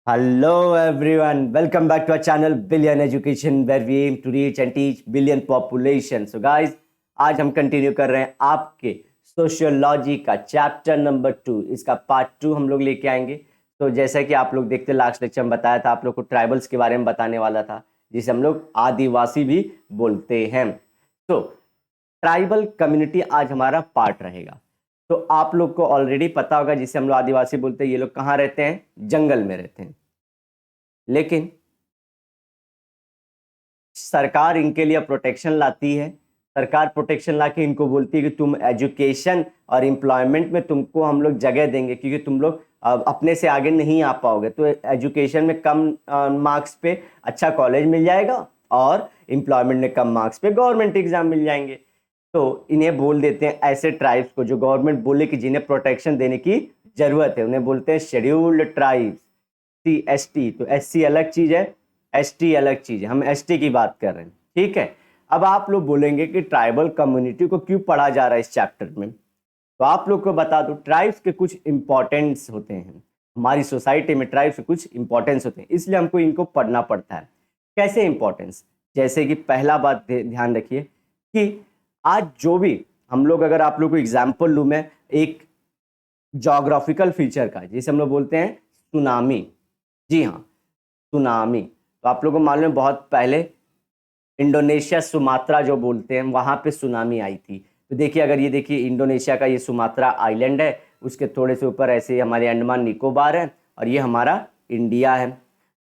Hello everyone, welcome back to our channel Billion Education where we aim to reach and teach billion population. So guys, आज हम continue कर रहे हैं आपके sociology का chapter number 2। इसका पार्ट 2 हम लोग लेके आएंगे। तो जैसा कि आप लोग देखते लास्ट लेक्चर में बताया था, आप लोग को ट्राइबल्स के बारे में बताने वाला था, जिसे हम लोग आदिवासी भी बोलते हैं। तो ट्राइबल कम्युनिटी आज हमारा पार्ट रहेगा। तो आप लोग को ऑलरेडी पता होगा, जिसे हम लोग आदिवासी बोलते हैं, ये लोग कहाँ रहते हैं? जंगल में रहते हैं। लेकिन सरकार इनके लिए प्रोटेक्शन लाती है। सरकार प्रोटेक्शन लाके इनको बोलती है कि तुम एजुकेशन और एम्प्लॉयमेंट में तुमको हम लोग जगह देंगे, क्योंकि तुम लोग अपने से आगे नहीं आ पाओगे। तो एजुकेशन में कम मार्क्स पे अच्छा कॉलेज मिल जाएगा और एम्प्लॉयमेंट में कम मार्क्स पे गवर्नमेंट एग्जाम मिल जाएंगे। तो इन्हें बोल देते हैं, ऐसे ट्राइब्स को जो गवर्नमेंट बोले कि जिन्हें प्रोटेक्शन देने की जरूरत है, उन्हें बोलते हैं शेड्यूल्ड ट्राइब्स, CST। तो SC अलग चीज है, ST अलग चीज है। हम ST की बात कर रहे हैं, ठीक है। अब आप लोग बोलेंगे कि ट्राइबल कम्युनिटी को क्यों पढ़ा जा रहा है इस चैप्टर में। तो आप लोग को बता दो, ट्राइब्स के कुछ इंपॉर्टेंस होते हैं हमारी सोसाइटी में। ट्राइब्स के कुछ इंपॉर्टेंस होते हैं, इसलिए हमको इनको पढ़ना पड़ता है। कैसे इंपॉर्टेंस? जैसे कि पहला बात ध्यान रखिए कि आज जो भी हम लोग, अगर आप लोग को एग्जाम्पल लूँ मैं एक जोग्राफिकल फीचर का, जिसे हम लोग बोलते हैं सुनामी। जी हाँ, सुनामी। तो आप लोगों को मालूम है, बहुत पहले इंडोनेशिया सुमात्रा जो बोलते हैं, वहां पे सुनामी आई थी। तो देखिए, अगर ये देखिए इंडोनेशिया का ये सुमात्रा आइलैंड है, उसके थोड़े से ऊपर ऐसे हमारे अंडमान निकोबार है और ये हमारा इंडिया है।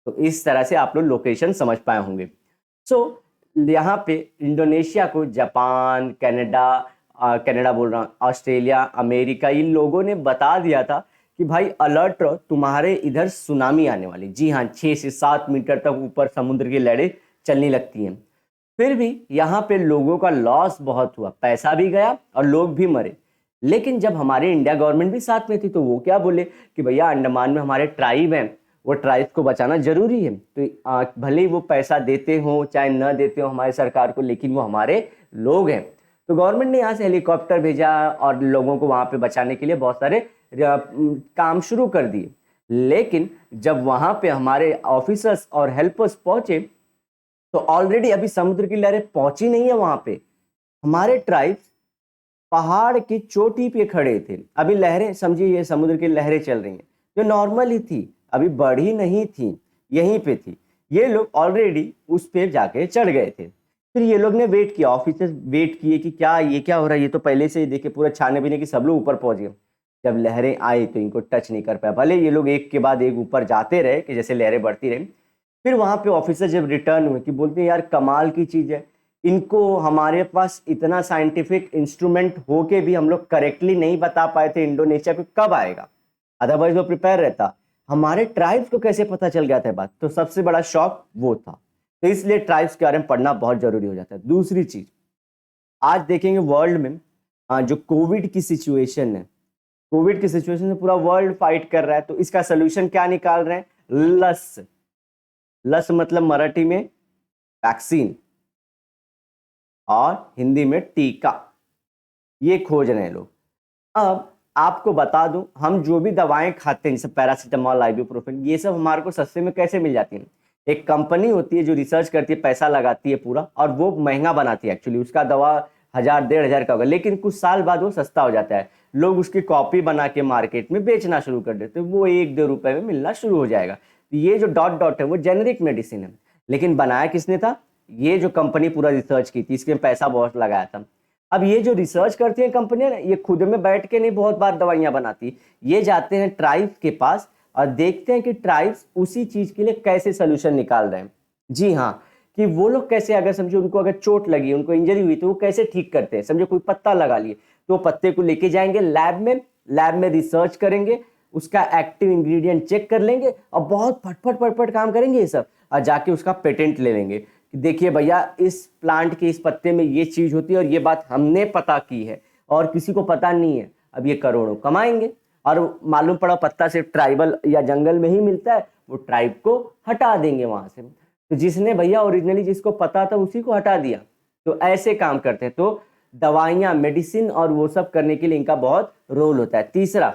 तो इस तरह से आप लोग लोकेशन समझ पाए होंगे। सो यहाँ पे इंडोनेशिया को जापान, कनाडा बोल रहा हूँ, ऑस्ट्रेलिया, अमेरिका, इन लोगों ने बता दिया था कि भाई अलर्ट रहो, तुम्हारे इधर सुनामी आने वाली। जी हाँ, 6 से 7 मीटर तक ऊपर समुद्र की लहरें चलने लगती हैं। फिर भी यहाँ पे लोगों का लॉस बहुत हुआ, पैसा भी गया और लोग भी मरे। लेकिन जब हमारे इंडिया गवर्नमेंट भी साथ में थी, तो वो क्या बोले कि भैया अंडमान में हमारे ट्राइब हैं, वो ट्राइब को बचाना जरूरी है। तो भले ही वो पैसा देते हो चाहे न देते हो हमारे सरकार को, लेकिन वो हमारे लोग हैं। तो गवर्नमेंट ने यहाँ से हेलीकॉप्टर भेजा और लोगों को वहां पे बचाने के लिए बहुत सारे काम शुरू कर दिए। लेकिन जब वहां पे हमारे ऑफिसर्स और हेल्पर्स पहुंचे, तो ऑलरेडी अभी समुद्र की लहरें पहुंची नहीं है वहां पे। हमारे ट्राइब्स पहाड़ की चोटी पे खड़े थे। अभी लहरें, समझिए ये समुद्र की लहरें चल रही हैं, जो नॉर्मल ही थी, अभी बढ़ी नहीं थी, यहीं पे थी। ये लोग ऑलरेडी उस पे जाके चढ़ गए थे। फिर ये लोग ने वेट किया, ऑफिसर्स वेट किए कि क्या ये क्या हो रहा है, ये तो पहले से ही देखे पूरा छाने बीने की सब लोग ऊपर पहुंच गए। जब लहरें आई तो इनको टच नहीं कर पाया, भले ये लोग एक के बाद एक ऊपर जाते रहे कि जैसे लहरें बढ़ती रही। फिर वहां पे ऑफिसर जब रिटर्न हुए कि बोलते हैं यार कमाल की चीज है, इनको हमारे पास इतना साइंटिफिक इंस्ट्रूमेंट हो के भी हम लोग करेक्टली नहीं बता पाए थे इंडोनेशिया पे कब आएगा, अदरवाइज वो प्रिपेयर रहता। हमारे ट्राइब्स को कैसे पता चल गया था बात? तो सबसे बड़ा शॉक वो था। तो इसलिए ट्राइब्स के बारे में पढ़ना बहुत जरूरी हो जाता है। दूसरी चीज, आज देखेंगे वर्ल्ड में जो कोविड की सिचुएशन है, कोविड की सिचुएशन में पूरा वर्ल्ड फाइट कर रहा है। तो इसका सोल्यूशन क्या निकाल रहे हैं? लस। लस मतलब मराठी में वैक्सीन और हिंदी में टीका, ये खोज रहे हैं लोग। अब आपको बता दूं, हम जो भी दवाएं खाते हैं जैसे पैरासीटामोल, आइबुप्रोफेन, ये सब हमारे को सस्ते में कैसे मिल जाती हैं? एक कंपनी होती है जो रिसर्च करती है, पैसा लगाती है पूरा, और वो महंगा बनाती है। एक्चुअली उसका दवा 1000-1500 का होगा, लेकिन कुछ साल बाद वो सस्ता हो जाता है। लोग उसकी कॉपी बना के मार्केट में बेचना शुरू कर देते हैं, वो 1-2 रुपए में मिलना शुरू हो जाएगा। तो ये जो डॉट डॉट है वो जेनेरिक मेडिसिन है, लेकिन बनाया किसने था? ये जो कंपनी पूरा रिसर्च की थी, इसके पैसा बहुत लगाया था। अब ये जो रिसर्च करती है कंपनियां ना, ये खुद में बैठ के नहीं बहुत बार दवाइयां बनाती, ये जाते हैं ट्राइब्स के पास और देखते हैं कि ट्राइब्स उसी चीज के लिए कैसे सोल्यूशन निकाल रहे हैं। जी हाँ, कि वो लोग कैसे, अगर समझो उनको अगर चोट लगी, उनको इंजरी हुई, तो वो कैसे ठीक करते हैं। समझो कोई पत्ता लगा लिए, तो पत्ते को लेके जाएंगे लैब में रिसर्च करेंगे, उसका एक्टिव इंग्रेडिएंट चेक कर लेंगे और बहुत फटफट फटफट काम करेंगे ये सब, और जाके उसका पेटेंट ले लेंगे कि देखिए भैया इस प्लांट के इस पत्ते में ये चीज होती है और ये बात हमने पता की है और किसी को पता नहीं है। अब ये करोड़ों कमाएंगे। और मालूम पड़ा पत्ता सिर्फ ट्राइबल या जंगल में ही मिलता है, वो ट्राइब को हटा देंगे वहां से। तो जिसने भैया ओरिजिनली जिसको पता था उसी को हटा दिया। तो ऐसे काम करते हैं। तो दवाइयां, मेडिसिन और वो सब करने के लिए इनका बहुत रोल होता है। तीसरा,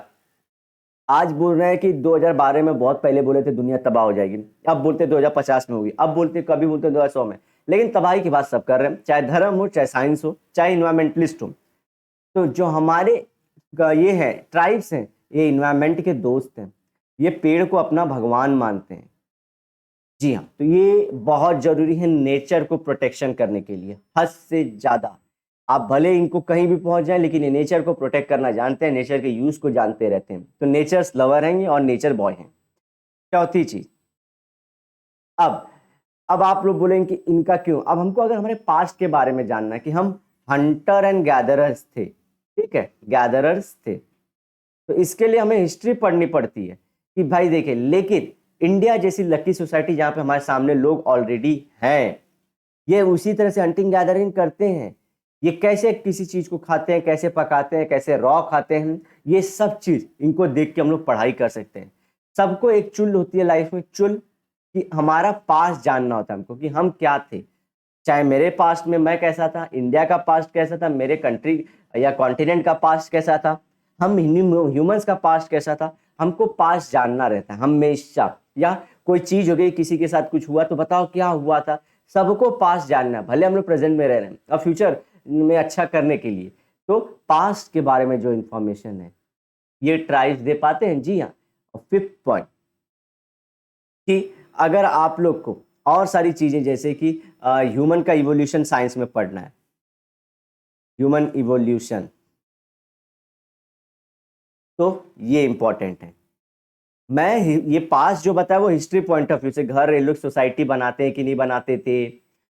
आज बोल रहे हैं कि 2012 में बहुत पहले बोले थे दुनिया तबाह हो जाएगी, अब बोलते 2050 में होगी, अब बोलते कभी बोलते 2100 में, लेकिन तबाही की बात सब कर रहे हैं, चाहे धर्म हो, चाहे साइंस हो, चाहे इन्वायरमेंटलिस्ट हो। तो जो हमारे ये है ट्राइब्स हैं, ये इन्वायरमेंट के दोस्त हैं, ये पेड़ को अपना भगवान मानते हैं। जी हाँ, तो ये बहुत जरूरी है नेचर को प्रोटेक्शन करने के लिए, हद से ज्यादा। आप भले इनको कहीं भी पहुंच जाएं, लेकिन ये नेचर को प्रोटेक्ट करना जानते हैं, नेचर के यूज को जानते रहते हैं, तो नेचर्स लवर हैं ये और नेचर बॉय हैं। चौथी चीज, अब अब आप लोग बोलेंगे कि इनका क्यों, अब हमको अगर हमारे पास्ट के बारे में जानना है कि हम हंटर एंड गैदरर्स थे, ठीक है, गैदरर्स थे, तो इसके लिए हमें हिस्ट्री पढ़नी पड़ती है कि भाई देखिए, लेकिन इंडिया जैसी लकी सोसाइटी जहां पे हमारे सामने लोग ऑलरेडी हैं, ये उसी तरह से हंटिंग गैदरिंग करते हैं, ये कैसे किसी चीज को खाते हैं, कैसे पकाते हैं, कैसे रॉ खाते हैं, ये सब चीज इनको देख के हम लोग पढ़ाई कर सकते हैं। सबको एक चुल होती है लाइफ में, चुल, कि हमारा पास्ट जानना होता है हमको कि हम क्या थे, चाहे मेरे पास्ट में मैं कैसा था, इंडिया का पास्ट कैसा था, मेरे कंट्री या कॉन्टिनेंट का पास्ट कैसा था, हम ह्यूमंस का पास्ट कैसा था, हमको पास्ट जानना रहता है हमेशा। या कोई चीज हो गई, किसी के साथ कुछ हुआ तो बताओ क्या हुआ था, सबको पास्ट जानना है, भले हम लोग प्रेजेंट में रह रहे हैं और फ्यूचर में अच्छा करने के लिए, तो पास्ट के बारे में जो इंफॉर्मेशन है ये ट्राइब्स दे पाते हैं। जी हाँ, और फिफ्थ पॉइंट कि अगर आप लोग को और सारी चीजें जैसे कि ह्यूमन का इवोल्यूशन साइंस में पढ़ना है, ह्यूमन इवोल्यूशन, तो ये इंपॉर्टेंट है। मैं ये पास जो बताया वो हिस्ट्री पॉइंट ऑफ व्यू से, घर ये लोग सोसाइटी बनाते हैं कि नहीं बनाते थे,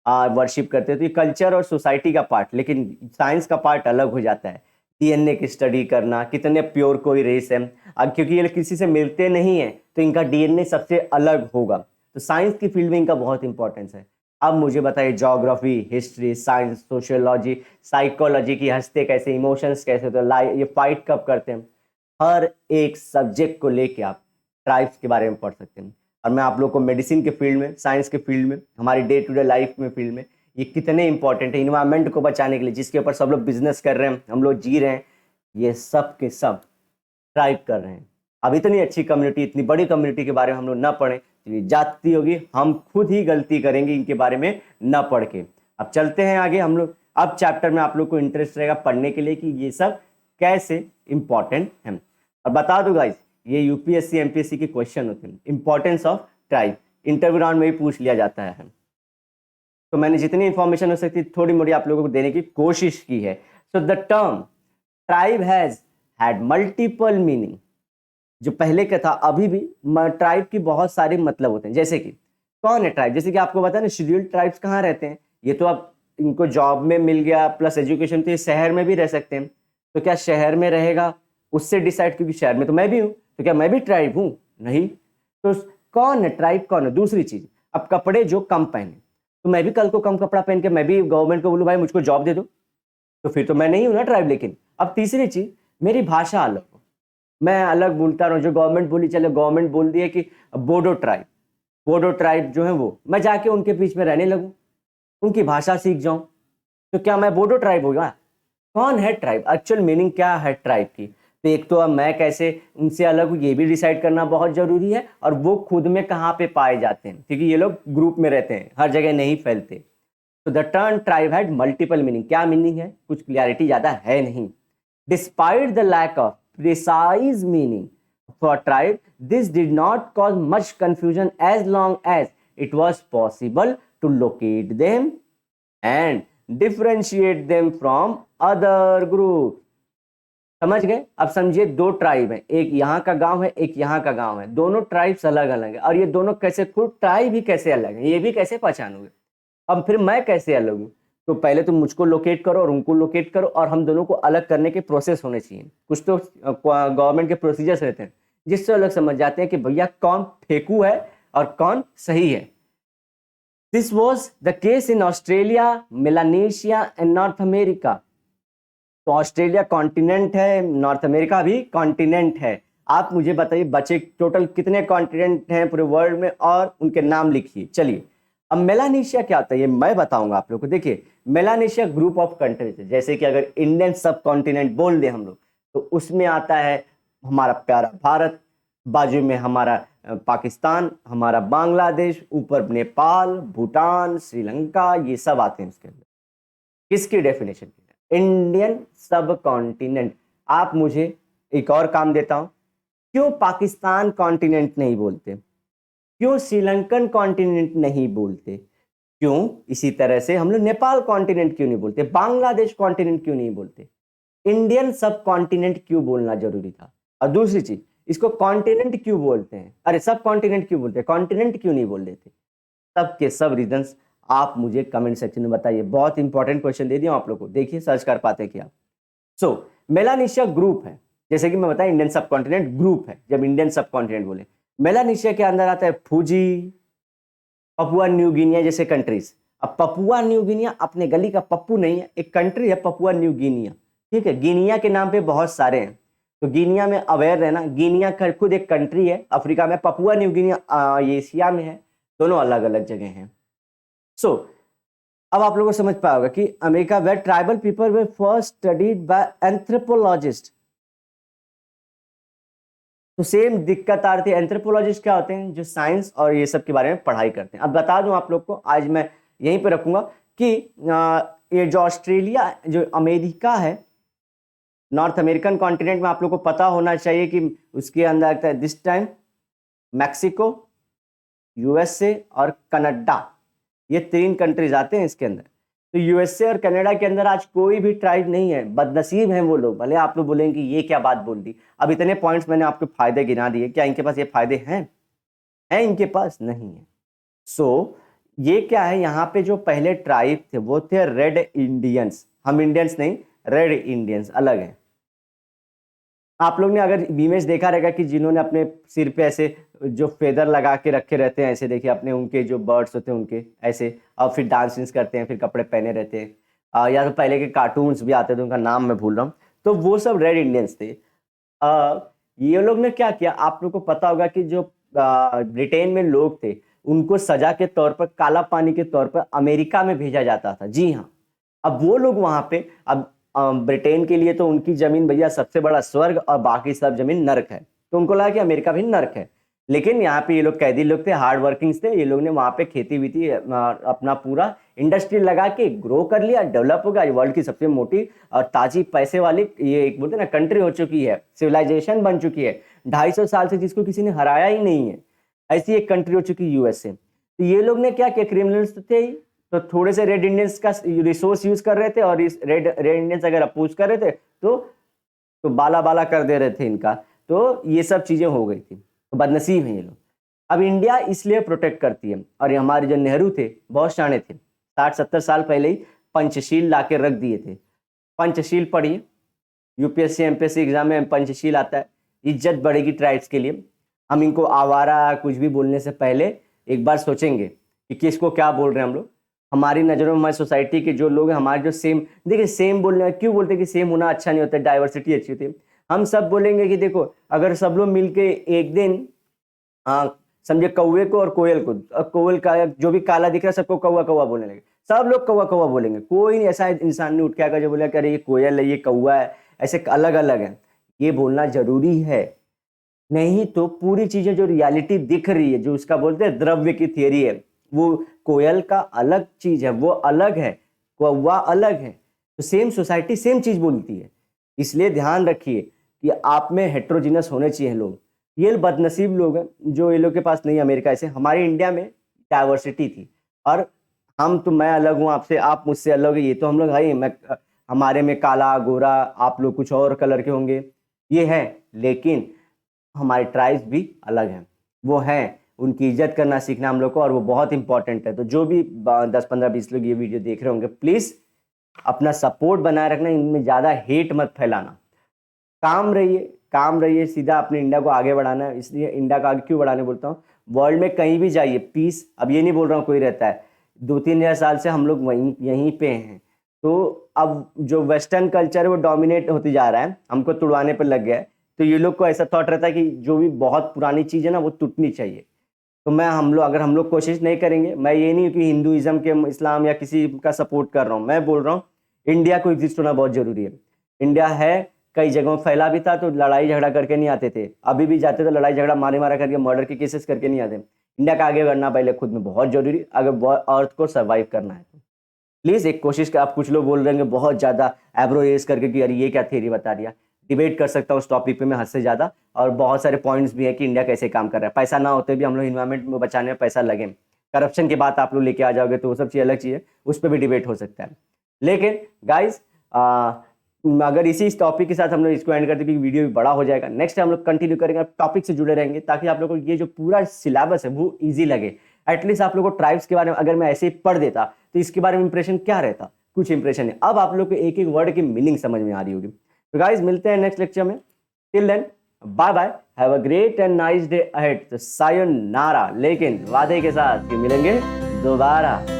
वर्शिप करते थे, कल्चर और सोसाइटी का पार्ट, लेकिन साइंस का पार्ट अलग हो जाता है। डीएनए की स्टडी करना, कितने प्योर कोई रेस है, क्योंकि ये किसी से मिलते नहीं है तो इनका डीएनए सबसे अलग होगा, तो साइंस की फील्ड में इनका बहुत इंपॉर्टेंस है। अब मुझे बताइए, geography, history, science, sociology, psychology की हंसते कैसे, इमोशंस कैसे, तो ये फाइट कब करते हैं, हर एक सब्जेक्ट को लेके आप ट्राइब्स के बारे में पढ़ सकते हैं। और मैं आप लोग को मेडिसिन के फील्ड में, साइंस के फील्ड में, हमारी डे टू डे लाइफ में फील्ड में ये कितने इंपॉर्टेंट है, इन्वायरमेंट को बचाने के लिए, जिसके ऊपर सब लोग बिजनेस कर रहे हैं, हम लोग जी रहे हैं, ये सब के सब ट्राइब कर रहे हैं। अब इतनी अच्छी कम्युनिटी, इतनी बड़ी कम्युनिटी के बारे में हम लोग ना पढ़ें तो ये जाती होगी, हम खुद ही गलती करेंगे इनके बारे में ना पढ़ के। अब चलते हैं आगे हम लोग, अब चैप्टर में आप लोग को इंटरेस्ट रहेगा पढ़ने के लिए कि ये सब कैसे इंपॉर्टेंट है। और बता दो गाइस, ये यूपीएससी एमपीएससी के क्वेश्चन होते हैं, importance of tribe interview round में भी पूछ लिया जाता है। तो मैंने जितनी इंफॉर्मेशन हो सकती थोड़ी मोड़ी आप लोगों को देने की कोशिश की है। So the term tribe has had multiple meaning, जो पहले का था, अभी भी ट्राइब की बहुत सारे मतलब होते हैं। जैसे कि कौन है ट्राइब, जैसे कि आपको पता है ना, शेड्यूल्ड ट्राइब्स कहाँ रहते हैं, ये तो अब इनको जॉब में मिल गया प्लस एजुकेशन, तो ये शहर में भी रह सकते हैं। तो क्या शहर में रहेगा उससे डिसाइड, क्योंकि शहर में तो मैं भी हूँ, तो क्या मैं भी ट्राइब हूँ? नहीं। तो कौन है ट्राइब, कौन है? दूसरी चीज, अब कपड़े जो कम पहने, तो मैं भी कल को कम कपड़ा पहन के मैं भी गवर्नमेंट को बोलूँ भाई मुझको जॉब दे दो, तो फिर तो मैं नहीं हूँ ना ट्राइब। लेकिन अब तीसरी चीज, मेरी भाषा अलग हो, मैं अलग बोलता रहूँ, जो गवर्नमेंट बोली चले, गवर्नमेंट बोल दिए कि बोडो ट्राइब, बोडो ट्राइब जो है वो, मैं जाके उनके बीच में रहने लगूँ, उनकी भाषा सीख जाऊं, तो क्या मैं बोडो ट्राइब हो गया? कौन है ट्राइब, एक्चुअल मीनिंग क्या है ट्राइब की? तो एक तो अब मैं कैसे उनसे अलग हूँ ये भी डिसाइड करना बहुत जरूरी है, और वो खुद में कहाँ पे पाए जाते हैं, क्योंकि ये लोग ग्रुप में रहते हैं, हर जगह नहीं फैलते। तो the term tribe had multiple meaning, क्या मीनिंग है, कुछ क्लियरिटी ज्यादा है नहीं। Despite the lack of precise meaning for tribe, this did not cause much confusion as long as it was possible to locate them and differentiate them from other group. समझ गए? अब समझिए, दो ट्राइब है, एक यहाँ का गांव है, एक यहाँ का गांव है, दोनों ट्राइब्स अलग अलग है, और ये दोनों कैसे, खुद ट्राइब ही कैसे अलग है, ये भी कैसे पहचानोगे? अब फिर मैं कैसे अलग हूँ? तो पहले तुम मुझको लोकेट करो और उनको लोकेट करो, और हम दोनों को अलग करने के प्रोसेस होने चाहिए। कुछ तो गवर्नमेंट के प्रोसीजर्स रहते हैं जिससे अलग समझ जाते हैं कि भैया कौन फेंकू है और कौन सही है। This was the case in Australia, Melanesia and north America. तो ऑस्ट्रेलिया कॉन्टिनेंट है, नॉर्थ अमेरिका भी कॉन्टिनेंट है। आप मुझे बताइए बचे टोटल कितने कॉन्टिनेंट हैं पूरे वर्ल्ड में, और उनके नाम लिखिए। चलिए, अब मेलानेशिया क्या होता है ये मैं बताऊंगा आप लोग को। देखिए, मेलानेशिया ग्रुप ऑफ कंट्रीज है, जैसे कि अगर इंडियन सब कॉन्टिनेंट बोल दे हम लोग, तो उसमें आता है हमारा प्यारा भारत, बाजू में हमारा पाकिस्तान, हमारा बांग्लादेश, ऊपर नेपाल, भूटान, श्रीलंका, ये सब आते हैं इसके अंदर। किसकी डेफिनेशन? इंडियन सब कॉन्टिनेंट। आप मुझे एक और काम देता हूं, क्यों पाकिस्तान कॉन्टिनेंट नहीं बोलते, क्यों श्रीलंकन कॉन्टिनेंट नहीं बोलते, क्यों इसी तरह से हम लोग नेपाल कॉन्टिनेंट क्यों नहीं बोलते, बांग्लादेश कॉन्टिनेंट क्यों नहीं बोलते, इंडियन सब कॉन्टिनेंट क्यों बोलना जरूरी था? और दूसरी चीज, इसको कॉन्टिनेंट क्यों बोलते हैं, अरे सब कॉन्टिनेंट क्यों बोलते हैं, कॉन्टिनेंट क्यों नहीं बोल देते? सब के सब रीजंस आप मुझे कमेंट सेक्शन में बताइए। बहुत इंपॉर्टेंट क्वेश्चन दे दिया आप लोग को, देखिए सर्च कर पाते हैं क्या? सो मेलानेशिया ग्रुप है, जैसे कि मैं बताया इंडियन सब कॉन्टिनेंट ग्रुप है। जब इंडियन सब कॉन्टिनेंट बोले, मेलानेशिया के अंदर आता है फूजी, पपुआ न्यू गिनिया जैसे कंट्रीज। अब पपुआ न्यू गिनिया अपने गली का पप्पू नहीं है, एक कंट्री है पपुआ न्यू गिनिया, ठीक है। गिनिया के नाम पे बहुत सारे हैं, तो गिनिया में अवेयर रहना। गिनिया खुद एक कंट्री है अफ्रीका में, पपुआ न्यू गिनिया एशिया में है, दोनों अलग अलग जगह हैं। सो अब आप लोगों को समझ पाया होगा कि America where tribal people were first studied by anthropologist. तो सेम दिक्कत आ रही थी। एंथ्रोपोलॉजिस्ट क्या होते हैं? जो साइंस और ये सब के बारे में पढ़ाई करते हैं। अब बता दूं आप लोग को, आज मैं यहीं पे रखूंगा कि ये जो ऑस्ट्रेलिया, जो अमेरिका है, नॉर्थ अमेरिकन कॉन्टिनेंट में आप लोग को पता होना चाहिए कि उसके अंदर आता है दिस टाइम मैक्सिको, यूएसए और कनाडा, ये 3 कंट्रीज आते हैं इसके अंदर। तो यूएसए और कनाडा के अंदर आज कोई भी ट्राइब नहीं है, बदनसीब हैं वो लोग। भले आप लोग बोलेंगे कि ये क्या बात बोल दी। अब इतने पॉइंट्स मैंने आपको फायदे गिना दिए, क्या इनके पास ये फायदे हैं? इनके पास नहीं है। सो ये क्या है, यहाँ पे जो पहले ट्राइब थे वो थे रेड इंडियंस। हम इंडियंस नहीं, रेड इंडियंस अलग है। आप लोग ने अगर इमेज देखा रहेगा कि जिन्होंने अपने सिर पे ऐसे जो फेदर लगा के रखे रहते हैं, ऐसे देखिए अपने, उनके जो बर्ड्स होते हैं उनके ऐसे, और फिर डांस करते हैं, फिर कपड़े पहने रहते हैं। या तो पहले के कार्टून्स भी आते थे, उनका नाम मैं भूल रहा हूँ, तो वो सब रेड इंडियंस थे। ये लोग ने क्या किया, आप लोग को पता होगा कि जो ब्रिटेन में लोग थे उनको सजा के तौर पर, काला पानी के तौर पर अमेरिका में भेजा जाता था। जी हाँ। अब वो लोग वहां पे, अब ब्रिटेन के लिए तो उनकी जमीन भैया सबसे बड़ा स्वर्ग और बाकी सब जमीन नर्क है, तो उनको लगा कि अमेरिका भी नर्क है। लेकिन यहाँ पे ये लोग कैदी लोग थे, हार्ड वर्किंग थे, ये लोग ने वहां पे खेती बीती अपना पूरा इंडस्ट्री लगा के ग्रो कर लिया, डेवलप हो गया। वर्ल्ड की सबसे मोटी और ताजी पैसे वाली ये एक बोलते ना कंट्री हो चुकी है, सिविलाइजेशन बन चुकी है 250 साल से, जिसको किसी ने हराया ही नहीं है, ऐसी एक कंट्री हो चुकी यूएसए। तो ये लोग ने क्या किया, क्रिमिनल्स थे ही, तो थोड़े से रेड इंडियंस का रिसोर्स यूज कर रहे थे, और इस रेड इंडियंस अगर अपोज कर रहे थे तो बाला बाला कर दे रहे थे इनका। तो ये सब चीजें हो गई थी, तो बदनसीब हैं ये लोग। अब इंडिया इसलिए प्रोटेक्ट करती है, और ये हमारे जो नेहरू थे बहुत शाणे थे, 60-70 साल पहले ही पंचशील ला के रख दिए थे। पंचशील पढ़िए, यूपीएससी एमपीएससी एग्जाम में पंचशील आता है। इज्जत बढ़ेगी ट्राइब्स के लिए। हम इनको आवारा कुछ भी बोलने से पहले एक बार सोचेंगे कि किसको क्या बोल रहे हैं हम लोग। हमारी नज़रों में, हमारी सोसाइटी के जो लोग हैं, हमारे जो सेम, देखिए सेम बोलने, क्यों बोलते हैं कि सेम होना अच्छा नहीं होता, डाइवर्सिटी अच्छी होती है। हम सब बोलेंगे कि देखो, अगर सब लोग मिलके एक दिन समझे कौवे को और कोयल को, कोयल का जो भी काला दिख रहा है सबको कौवा कौवा बोलने लगे, सब लोग कौवा कौवा बोलेंगे। कोई नहीं ऐसा इंसान नहीं उठ के आकर जो बोला कि अरे ये कोयल है, ये कौवा है, ऐसे अलग अलग है। ये बोलना जरूरी है, नहीं तो पूरी चीजें जो रियलिटी दिख रही है, जो उसका बोलते हैं द्रव्य की थियरी है, वो कोयल का अलग चीज है, वो अलग है, कौवा अलग है। तो सेम सोसाइटी सेम चीज बोलती है। इसलिए ध्यान रखिए कि आप में हेट्रोजीनस होने चाहिए लोग। ये बदनसीब लोग हैं जो ये लोग के पास नहीं। अमेरिका ऐसे, हमारे इंडिया में डाइवर्सिटी थी, और हम तो, मैं अलग हूँ आपसे, आप मुझसे अलग है, ये तो हम लोग है ही। मैं, हमारे में काला गोरा, आप लोग कुछ और कलर के होंगे, ये है। लेकिन हमारे ट्राइब्स भी अलग हैं, वो हैं, उनकी इज्जत करना सीखना हम लोग को, और वो बहुत इंपॉर्टेंट है। तो जो भी 10-15-20 लोग ये वीडियो देख रहे होंगे, प्लीज अपना सपोर्ट बनाए रखना, इनमें ज्यादा हेट मत फैलाना, काम रहिए, सीधा अपने इंडिया को आगे बढ़ाना है। इसलिए इंडिया को आगे क्यों बढ़ाने बोलता हूँ, वर्ल्ड में कहीं भी जाइए पीस, अब ये नहीं बोल रहा हूँ कोई रहता है, 2-3 हजार साल से हम लोग यहीं पे हैं। तो अब जो वेस्टर्न कल्चर है वो डोमिनेट होती जा रहा है, हमको तुड़वाने पर लग गया है। तो ये लोग को ऐसा थॉट रहता है कि जो भी बहुत पुरानी चीज है ना वो टूटनी चाहिए। तो अगर हम लोग कोशिश नहीं करेंगे, मैं ये नहीं कि हिंदुइज्म के, इस्लाम या किसी का सपोर्ट कर रहा हूँ, मैं बोल रहा हूँ इंडिया को एग्जिस्ट होना बहुत जरूरी है। इंडिया है, कई जगहों फैला भी था, तो लड़ाई झगड़ा करके नहीं आते थे। अभी भी जाते तो लड़ाई झगड़ा मारे मारा करके मर्डर के केसेस करके नहीं आते। इंडिया का आगे बढ़ना पहले खुद में बहुत जरूरी, अगर अर्थ को सर्वाइव करना है तो प्लीज एक कोशिश कर। आप कुछ लोग बोल रहे हैं बहुत ज्यादा एब्रो रेस करके कि यार ये क्या थ्योरी बता दिया। डिबेट कर सकता हूँ उस टॉपिक पे मैं हद से ज्यादा, और बहुत सारे पॉइंट्स भी है कि इंडिया कैसे काम कर रहा है। पैसा ना होते भी हम लोग इन्वायरमेंट में बचाने में पैसा लगे। करप्शन की बात आप लोग लेके आ जाओगे तो वो सब चीज अलग चीज है, उस पर भी डिबेट हो सकता है। लेकिन गाइज अगर इसी टॉपिक के साथ हम लोग इसको एंड करते क्योंकि वीडियो भी बड़ा हो जाएगा, नेक्स्ट हम लोग कंटिन्यू करेंगे, टॉपिक से जुड़े रहेंगे ताकि आप लोगों को ये जो पूरा सिलेबस है वो इजी लगे। एटलीस्ट आप लोगों को ट्राइब्स के बारे में अगर मैं ऐसे ही पढ़ देता तो इसके बारे में इंप्रेशन क्या रहता, कुछ इंप्रेशन है। अब आप लोग को एक एक वर्ड की मीनिंग समझ में आ रही होगी। तो गाइज मिलते हैं नेक्स्ट लेक्चर में। Till then bye bye, have a great and nice day ahead. तो सायोनारा, लेकिन वादे के साथ कि मिलेंगे दोबारा।